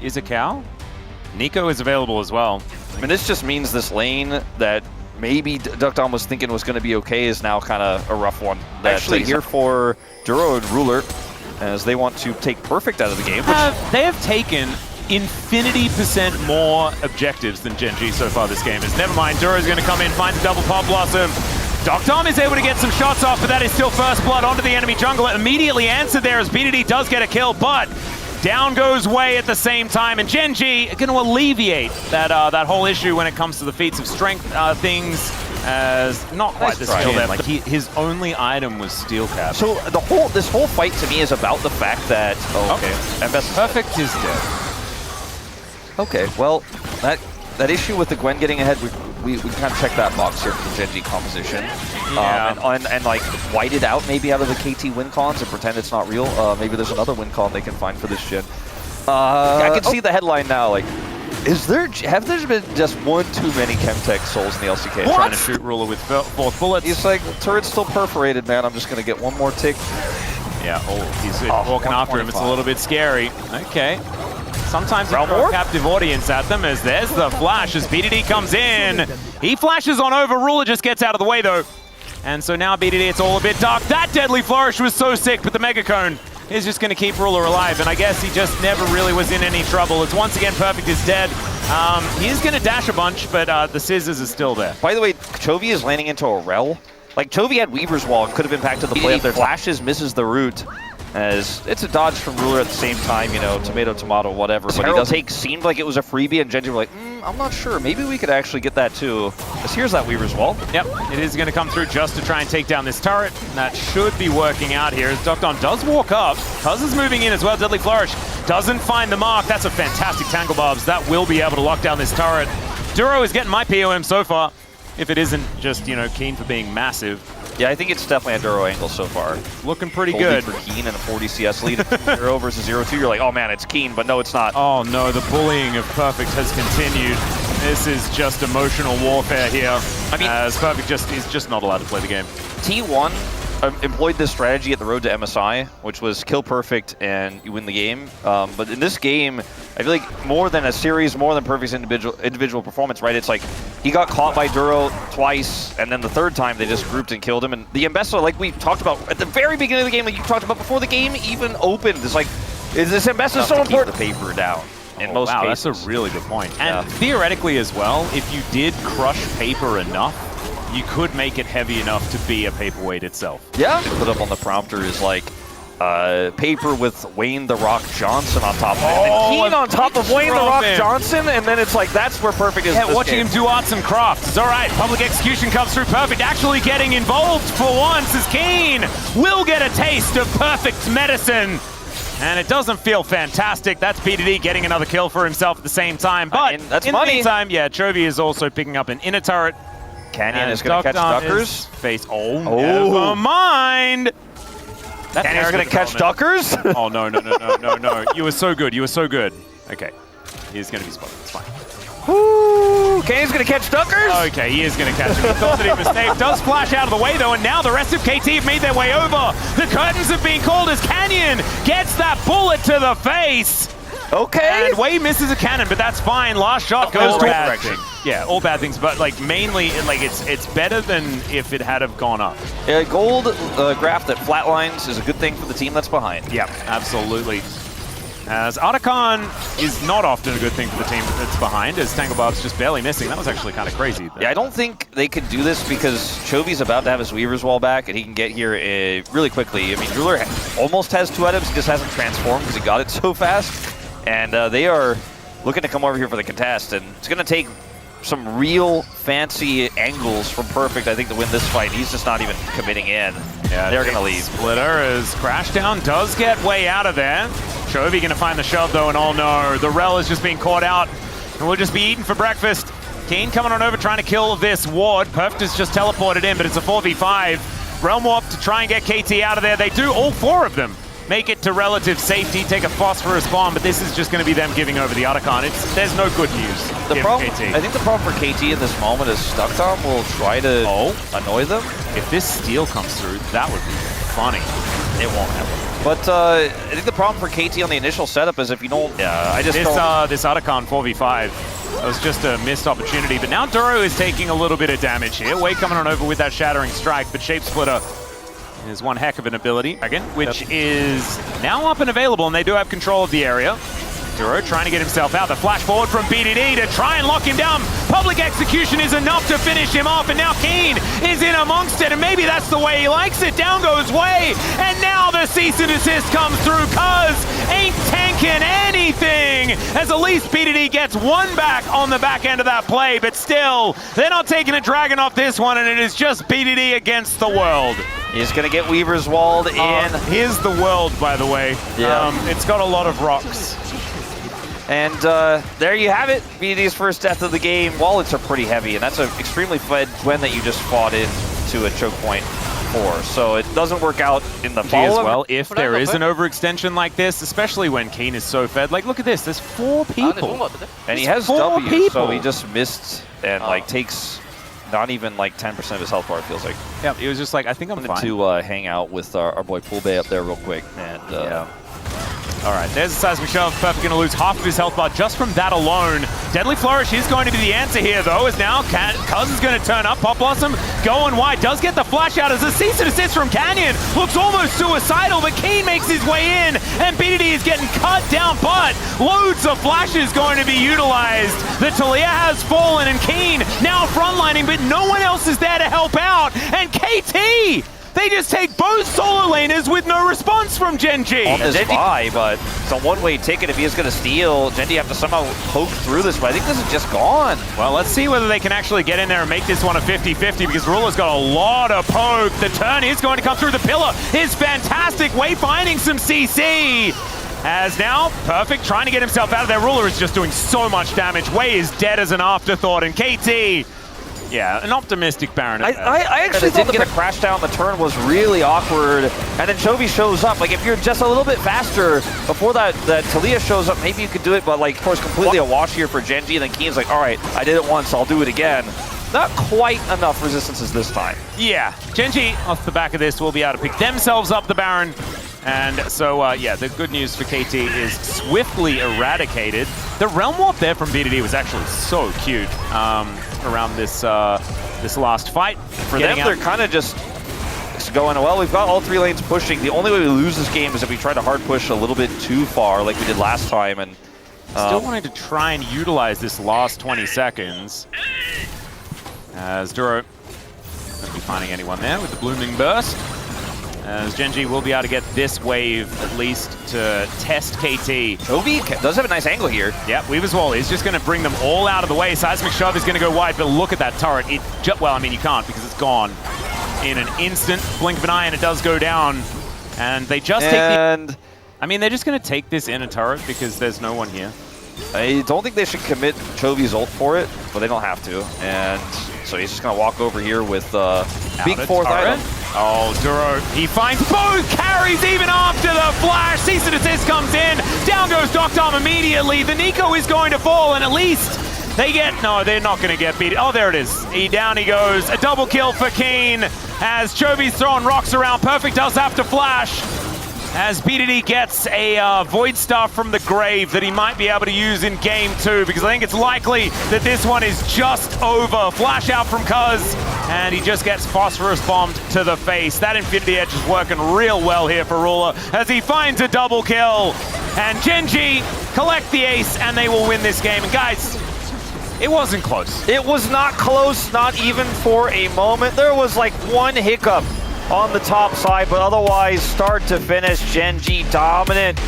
is a cow. Nico is available as well. I mean, this just means this lane that maybe Duckdom was thinking was going to be okay is now kind of a rough one. Actually, here for Duro and Ruler, as they want to take Perfect out of the game. They have taken infinity% more objectives than Gen.G so far this game. Never mind, Duro's going to come in, find the double Pop Blossom. Duckdom is able to get some shots off, but that is still first blood onto the enemy jungle. Immediately answered there as BDD does get a kill, but down goes Way at the same time, and Gen.G going to alleviate that whole issue when it comes to the feats of strength things, as not quite the skill there. Like his only item was Steel Cap. So this whole fight to me is about the fact that Perfect is dead. Okay, well that issue with the Gwen getting ahead, we kind of check that box here for the Gen.G composition. Yeah. And like white it out maybe out of the KT win cons and pretend it's not real. Maybe there's another win con they can find for this gen. I can see the headline now. Like, have there been just one too many Chemtech souls in the LCK? What? Trying to shoot Ruler with both bullets. He's like, turret's still perforated, man. I'm just gonna get one more tick. Yeah. He's walking after him. It's a little bit scary. Okay. Sometimes you throw a captive audience at them, as there's the flash as BDD comes in. He flashes on over, Ruler just gets out of the way though. And so now BDD, it's all a bit dark. That deadly flourish was so sick, but the Mega Cone is just going to keep Ruler alive. And I guess he just never really was in any trouble. It's once again Perfect is dead. He is going to dash a bunch, but the scissors is still there. By the way, Chovy is landing into a rel. Like, Chovy had Weaver's Wall and could have impacted the play up there. Flashes, misses the root. As it's a dodge from Ruler at the same time, you know, tomato, tomato, whatever. But he doesn't seemed like it was a freebie, and Gen.G were like, I'm not sure. Maybe we could actually get that too. Because here's that Weaver's Wall. Yep, it is going to come through just to try and take down this turret. And that should be working out here as Duckdom does walk up. Cuz is moving in as well. Deadly Flourish doesn't find the mark. That's a fantastic Tangle Barbs. That will be able to lock down this turret. Duro is getting my POM so far, if it isn't just, you know, Keen for being massive. Yeah, I think it's definitely a Duro angle so far. Looking pretty good. For Keen and a 40 CS lead. 0 versus 0-2, you're like, oh man, it's Keen, but no, it's not. Oh no, the bullying of Perfect has continued. This is just emotional warfare here. I mean, as Perfect is just not allowed to play the game. T1 employed this strategy at the road to MSI, which was kill Perfect and you win the game. But in this game, I feel like more than a series, more than Perfect's individual performance, right? It's like he got caught by Duro twice, and then the third time they just grouped and killed him. And the Ambessa, like we talked about at the very beginning of the game, like you talked about before the game even opened, it's like, is this Ambessa so important? Keep the paper down. In most cases. That's a really good point. And theoretically as well, if you did crush paper enough, you could make it heavy enough to be a paperweight itself. Yeah. Put up on the prompter is like paper with Wayne the Rock Johnson on top of it. And Keen on top of Wayne the Rock Johnson, and then it's like that's where Perfect is. Yeah, watching him do arts and crafts. It's all right. Public execution comes through. Perfect actually getting involved for once as Keen will get a taste of Perfect's medicine. And it doesn't feel fantastic. That's BDD getting another kill for himself at the same time. But that's in the meantime, yeah, Chovy is also picking up an inner turret. Canyon is going to catch Duckers. Never mind. Canyon's going to catch Duckers? Oh, no. You were so good. You were so good. Okay. He's going to be spotted. It's fine. Woo! Canyon's going to catch Duckers? Okay, he is going to catch him. He thought that he was safe. Does flash out of the way, though, and now the rest of KT have made their way over. The curtains have been called as Canyon gets that bullet to the face. Okay. And Way misses a cannon, but that's fine. Last shot goes to bad things. Yeah, all bad things, but like mainly, like it's better than if it had have gone up. Gold graph that flatlines is a good thing for the team that's behind. Yeah, absolutely. As Artican is not often a good thing for the team that's behind, as Tangle Barb's just barely missing. That was actually kind of crazy. Yeah, I don't think they could do this because Chovy's about to have his Weaver's Wall back, and he can get here really quickly. I mean, Ruler almost has 2 items, he just hasn't transformed because he got it so fast. And they are looking to come over here for the contest, and it's going to take some real fancy angles from Perfect, I think, to win this fight. He's just not even committing in. Yeah, they're going to leave. Splitter as Crashdown does get Way out of there. Chovy going to find the shove, though, and oh no, the Rel is just being caught out, and we'll just be eaten for breakfast. Keen coming on over trying to kill this ward. Perfect is just teleported in, but it's a 4v5. Realm Warp to try and get KT out of there. They do, all 4 of them make it to relative safety, take a phosphorus bomb, but this is just going to be them giving over the Artican. There's no good news. The problem, I think the problem for KT in this moment is Duckdom will try to annoy them. If this steal comes through, that would be funny. It won't happen. But I think the problem for KT on the initial setup is if you don't... Yeah, I just don't... This Otacon 4v5 that was just a missed opportunity, but now Duro is taking a little bit of damage here. Wei coming on over with that Shattering Strike, but Shape Splitter is one heck of an ability, again, which is now up and available, and they do have control of the area. Duro trying to get himself out. The flash forward from BDD to try and lock him down. Public execution is enough to finish him off, and now Keen is in amongst it, and maybe that's the way he likes it. Down goes Wei, and now the cease and desist comes through. Cuz ain't tanking anything, as at least BDD gets one back on the back end of that play, but still, they're not taking a dragon off this one, and it is just BDD against the world. He's going to get Weaver's walled in. Here's the world, by the way. Yeah. It's got a lot of rocks. And there you have it, BDD's first death of the game. Wallets are pretty heavy, and that's an extremely fed Gwen that you just fought into a choke point for. So it doesn't work out in the follow-up. As well, if there is an overextension like this, especially when Keen is so fed. Like, look at this, there's 4 people. And he has W, so he just missed and like takes not even like 10% of his health bar, it feels like. Yeah, he was just like, I think I'm fine. To hang out with our boy Pool Bay up there real quick. And yeah. All right, there's a Seismic Shove. Perfect going to lose half of his health bar just from that alone. Deadly Flourish is going to be the answer here, though, as now Cuz is going to turn up. Pop Blossom going wide, does get the flash out as a cease and desist from Canyon. Looks almost suicidal, but Keen makes his way in, and BDD is getting cut down, but loads of flashes going to be utilized. The Talia has fallen, and Keen now frontlining, but no one else is there to help out. And KT! They just take both solo laners with no response from Gen.G. On this buy, but it's a one-way ticket if he is going to steal. Gen.G have to somehow poke through this, but I think this is just gone. Well, let's see whether they can actually get in there and make this one a 50-50, because Ruler's got a lot of poke. The turn is going to come through. The pillar is fantastic. Wei finding some CC. As now, Perfect trying to get himself out of there. Ruler is just doing so much damage. Wei is dead as an afterthought, and KT... Yeah, an optimistic Baron. I actually thought the crash down the turn was really awkward, and then Chovy shows up. Like, if you're just a little bit faster before that Talia shows up, maybe you could do it, but like, of course, completely a wash here for Gen.G, and then Keen's like, all right, I did it once, I'll do it again. Not quite enough resistances this time. Yeah, Gen.G, off the back of this, will be able to pick themselves up the Baron. And so, yeah, the good news for KT is swiftly eradicated. The Realm Warp there from BDD was actually so cute around this this last fight. For them, they're kind of just going, well, we've got all 3 lanes pushing. The only way we lose this game is if we try to hard push a little bit too far like we did last time. And still wanting to try and utilize this last 20 seconds. As Duro won't be finding anyone there with the Blooming Burst. As Gen.G will be able to get this wave, at least, to test KT. Chovy does have a nice angle here. Yeah, Weaver's Wall is just going to bring them all out of the way. Seismic Shove is going to go wide, but look at that turret. Well, I mean, you can't because it's gone in an instant. Blink of an eye, and it does go down. And they just take the... I mean, they're just going to take this inner turret because there's no one here. I don't think they should commit Chovy's ult for it, but they don't have to. And so he's just going to walk over here with big 4th item. Oh, Duro, he finds both carries even after the flash. Cease and desist comes in. Down goes Doctom immediately. The Nico is going to fall, and at least they get... No, they're not going to get beat. Oh, there it is. Down he goes. A double kill for Keen as Chovy's throwing rocks around. Perfect does have to flash. As BDD gets a Void Staff from the grave that he might be able to use in Game 2, because I think it's likely that this one is just over. Flash out from Cuz, and he just gets Phosphorus bombed to the face. That Infinity Edge is working real well here for Ruler as he finds a double kill. And Gen.G collect the ace, and they will win this game. And guys, it wasn't close. It was not close, not even for a moment. There was like one hiccup on the top side, but otherwise, start to finish, Gen.G dominant.